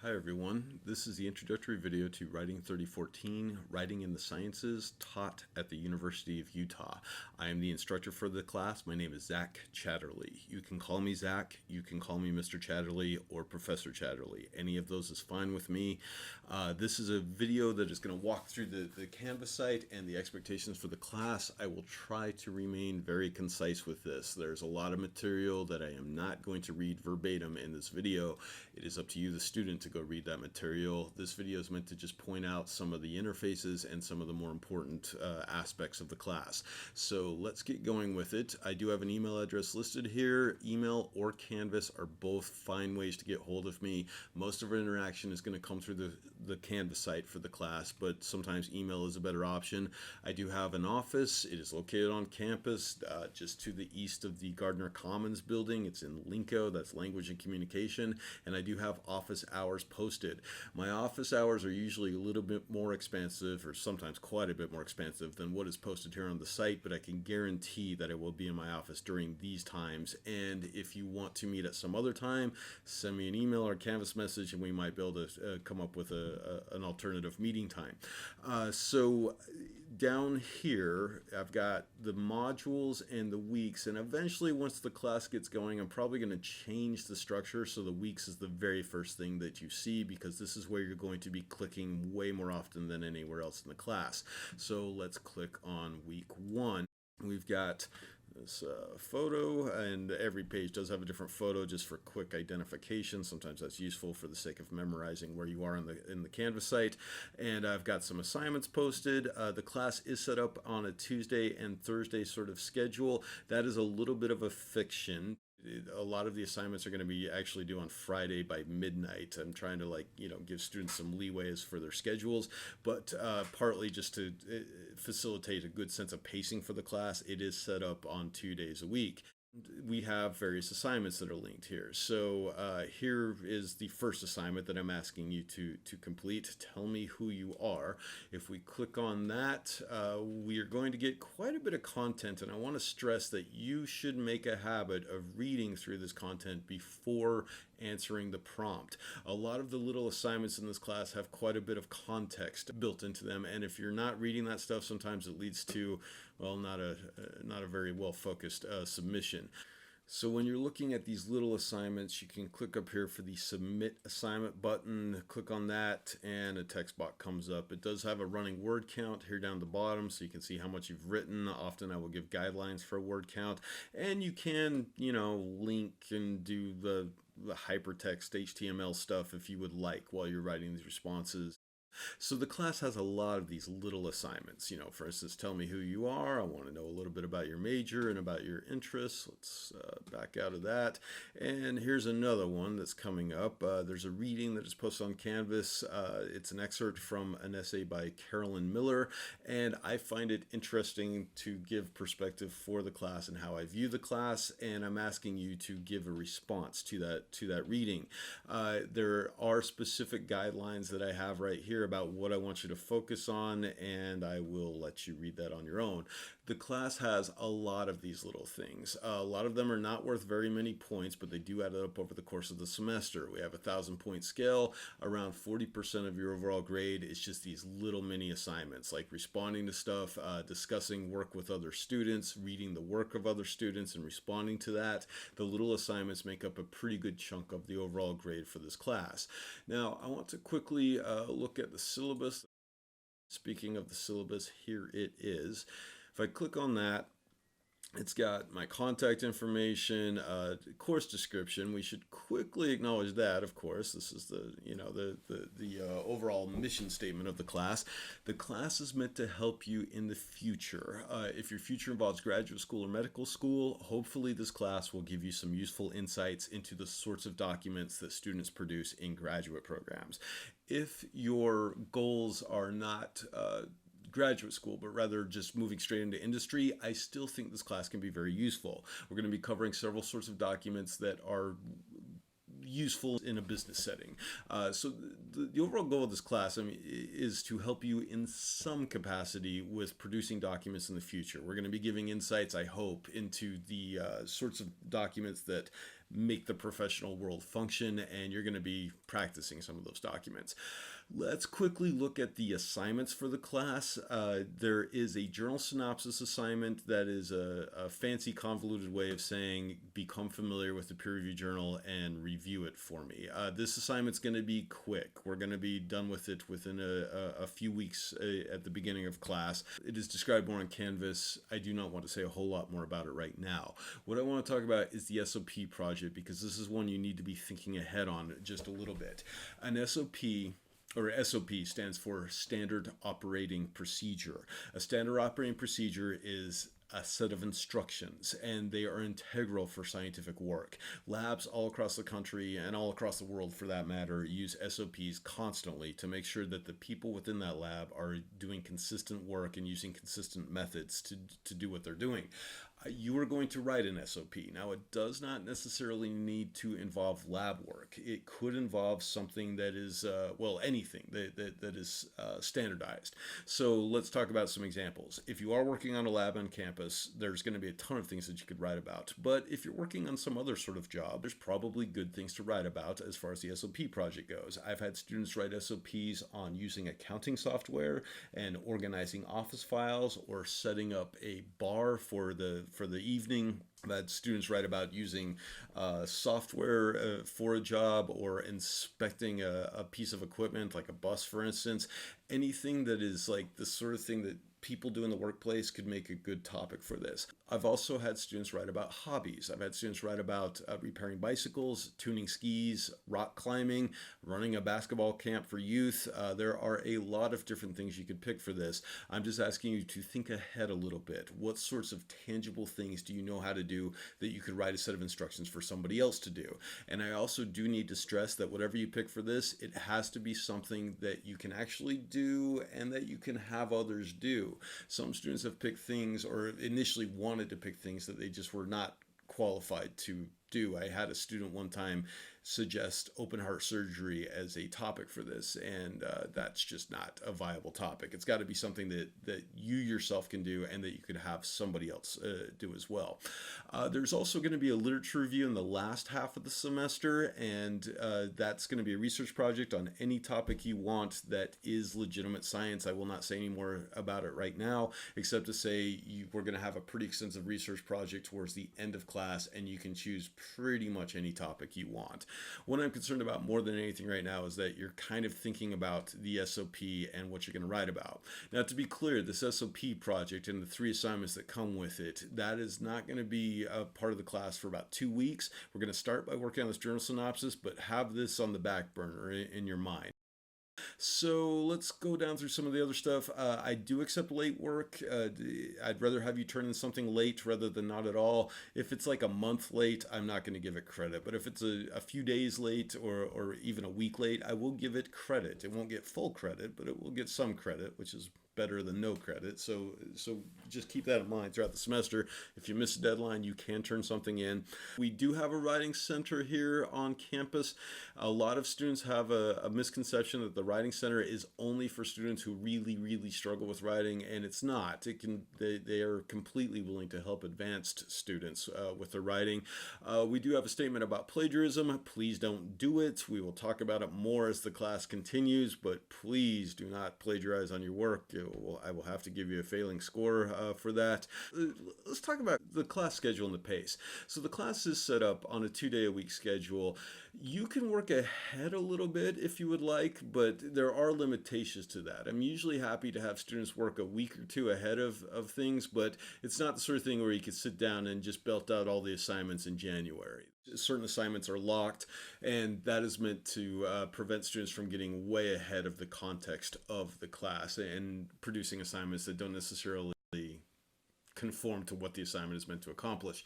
Hi everyone, this is the introductory video to Writing 3014, Writing in the Sciences, taught at the University of Utah. I am the instructor for the class. My name is Zach Chatterley. You can call me Zach, you can call me Mr. Chatterley or Professor Chatterley. Any of those is fine with me. This is a video that is going to walk through the Canvas site and the expectations for the class. I will try to remain very concise with this. There's a lot of material that I am not going to read verbatim in this video. It is up to you, the student, to go read that material. This video is meant to just point out some of the interfaces and some of the more important aspects of the class. So let's get going with it. I do have an email address listed here. Email or Canvas are both fine ways to get hold of me. Most of our interaction is going to come through the Canvas site for the class, but sometimes email is a better option. I do have an office. It is located on campus just to the east of the Gardner Commons building. It's in Linco, that's language and communication, and I do have office hours posted. My office hours are usually a little bit more expansive, or sometimes quite a bit more expansive than what is posted here on the site, but I can guarantee that I will be in my office during these times. And if you want to meet at some other time, send me an email or a Canvas message and we might be able to come up with an alternative meeting time. So down here I've got the modules and the weeks, and eventually once the class gets going I'm probably going to change the structure so the weeks is the very first thing that you see, because this is where you're going to be clicking way more often than anywhere else in the class. So let's click on week 1. We've got this photo, and every page does have a different photo just for quick identification. Sometimes that's useful for the sake of memorizing where you are in the Canvas site. And I've got some assignments posted. The class is set up on a Tuesday and Thursday sort of schedule. That is a little bit of a fiction. A lot of the assignments are going to be actually due on Friday by midnight. I'm trying to give students some leeway as for their schedules, but partly just to facilitate a good sense of pacing for the class, it is set up on 2 days a week. We have various assignments that are linked here. So here is the first assignment that I'm asking you to complete. Tell me who you are. If we click on that, we are going to get quite a bit of content, and I want to stress that you should make a habit of reading through this content before answering the prompt. A lot of the little assignments in this class have quite a bit of context built into them, and if you're not reading that stuff, sometimes it leads to, well, not a very well focused submission. So when you're looking at these little assignments, you can click up here for the submit assignment button, click on that, and a text box comes up. It does have a running word count here down the bottom, so you can see how much you've written. Often I will give guidelines for a word count, and you can, link and do the hypertext HTML stuff if you would like while you're writing these responses. So the class has a lot of these little assignments. For instance, tell me who you are. I want to know a little bit about your major and about your interests. Let's back out of that. And here's another one that's coming up. There's a reading that is posted on Canvas. It's an excerpt from an essay by Carolyn Miller, and I find it interesting to give perspective for the class and how I view the class, and I'm asking you to give a response to that reading. There are specific guidelines that I have right here about what I want you to focus on, and I will let you read that on your own. The class has a lot of these little things. A lot of them are not worth very many points, but they do add up over the course of the semester. We have a 1,000-point scale. Around 40% of your overall grade is just these little mini assignments, like responding to stuff, discussing work with other students, reading the work of other students, and responding to that. The little assignments make up a pretty good chunk of the overall grade for this class. Now, I want to quickly look at the syllabus. Speaking of the syllabus, here it is. If I click on that, it's got my contact information, course description. We should quickly acknowledge that, of course. This is the overall mission statement of the class. The class is meant to help you in the future. If your future involves graduate school or medical school, hopefully this class will give you some useful insights into the sorts of documents that students produce in graduate programs. If your goals are not graduate school, but rather just moving straight into industry, I still think this class can be very useful. We're going to be covering several sorts of documents that are useful in a business setting. So the overall goal of this class, is to help you in some capacity with producing documents in the future. We're going to be giving insights, I hope, into the sorts of documents that make the professional world function, and you're going to be practicing some of those documents. Let's quickly look at the assignments for the class. There is a journal synopsis assignment that is a fancy convoluted way of saying become familiar with the peer review journal and review it for me. This assignment's going to be quick. We're going to be done with it within a few weeks at the beginning of class. It is described more on Canvas. I do not want to say a whole lot more about it right now. What I want to talk about is the SOP project, because this is one you need to be thinking ahead on just a little bit. An SOP, or SOP, stands for Standard Operating Procedure. A standard operating procedure is a set of instructions, and they are integral for scientific work. Labs all across the country, and all across the world for that matter, use SOPs constantly to make sure that the people within that lab are doing consistent work and using consistent methods to do what they're doing. You are going to write an SOP. Now, it does not necessarily need to involve lab work. It could involve something that is, well, anything that is standardized. So let's talk about some examples. If you are working on a lab on campus, there's going to be a ton of things that you could write about. But if you're working on some other sort of job, there's probably good things to write about as far as the SOP project goes. I've had students write SOPs on using accounting software and organizing office files, or setting up a bar for the evening. I've had students write about using software for a job, or inspecting a piece of equipment like a bus, for instance. Anything that is like the sort of thing that people do in the workplace could make a good topic for this. I've also had students write about hobbies. I've had students write about repairing bicycles, tuning skis, rock climbing, running a basketball camp for youth. There are a lot of different things you could pick for this. I'm just asking you to think ahead a little bit. What sorts of tangible things do you know how to do that you could write a set of instructions for somebody else to do? And I also do need to stress that whatever you pick for this, it has to be something that you can actually do and that you can have others do. Some students have picked things, or initially wanted to pick things, that they just were not qualified to do. I had a student one time suggest open heart surgery as a topic for this, and that's just not a viable topic. It's got to be something that you yourself can do, and that you could have somebody else do as well. There's also going to be a literature review in the last half of the semester, and that's going to be a research project on any topic you want that is legitimate science. I will not say any more about it right now, except to say we're going to have a pretty extensive research project towards the end of class, and you can choose pretty much any topic you want. What I'm concerned about more than anything right now is that you're kind of thinking about the SOP and what you're going to write about. Now, to be clear, this SOP project and the 3 assignments that come with it, that is not going to be a part of the class for about 2 weeks. We're going to start by working on this journal synopsis, but have this on the back burner in your mind. So let's go down through some of the other stuff. I do accept late work. I'd rather have you turn in something late rather than not at all. If it's like a month late, I'm not going to give it credit. But if it's a few days late, or even a week late, I will give it credit. It won't get full credit, but it will get some credit, which is better than no credit. So just keep that in mind throughout the semester. If you miss a deadline, you can turn something in. We do have a writing center here on campus. A lot of students have a misconception that the writing center is only for students who really struggle with writing, and it's not. They are completely willing to help advanced students with their writing. We do have a statement about plagiarism. Please don't do it. We will talk about it more as the class continues, but please do not plagiarize on your work. I will have to give you a failing score for that. Let's talk about the class schedule and the pace. So the class is set up on a 2-day-a-week schedule. You can work ahead a little bit if you would like, but there are limitations to that. I'm usually happy to have students work a week or two ahead of things, but it's not the sort of thing where you could sit down and just belt out all the assignments in January. Certain assignments are locked, and that is meant to prevent students from getting way ahead of the context of the class and producing assignments that don't necessarily conform to what the assignment is meant to accomplish.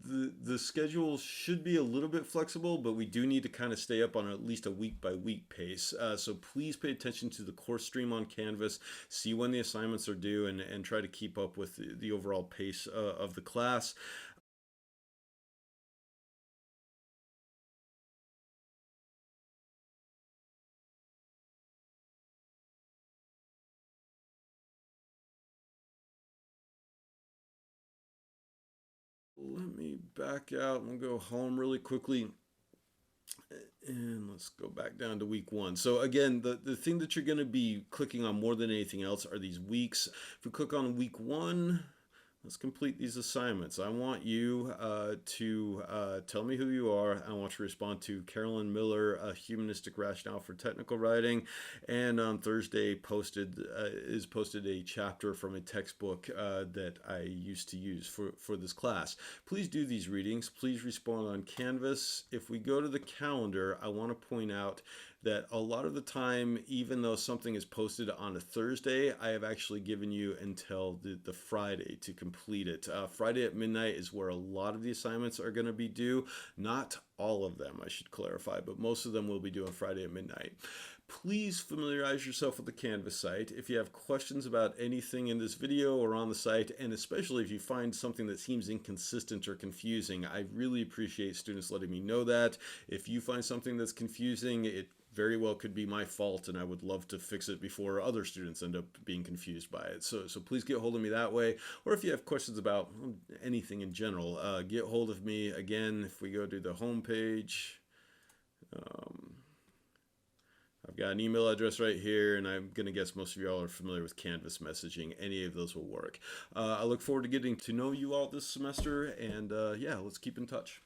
The schedule should be a little bit flexible, but we do need to kind of stay up on at least a week-by-week pace. So please pay attention to the course stream on Canvas, see when the assignments are due, and try to keep up with the overall pace of the class. Let me back out and go home really quickly. And let's go back down to week 1. So again, the thing that you're going to be clicking on more than anything else are these weeks. If we click on week 1, let's complete these assignments. I want you to tell me who you are. I want you to respond to Carolyn Miller, A Humanistic Rationale for Technical Writing. And on Thursday is posted a chapter from a textbook that I used to use for this class. Please do these readings. Please respond on Canvas. If we go to the calendar, I want to point out that a lot of the time, even though something is posted on a Thursday, I have actually given you until the Friday to complete it. Friday at midnight is where a lot of the assignments are going to be due. Not all of them, I should clarify, but most of them will be due on Friday at midnight. Please familiarize yourself with the Canvas site. If you have questions about anything in this video or on the site, and especially if you find something that seems inconsistent or confusing, I really appreciate students letting me know that. If you find something that's confusing, it very well could be my fault, and I would love to fix it before other students end up being confused by it. So please get hold of me that way. Or if you have questions about anything in general, get hold of me. Again, if we go to the home page, I've got an email address right here, and I'm going to guess most of you all are familiar with Canvas messaging. Any of those will work. I look forward to getting to know you all this semester, and yeah, let's keep in touch.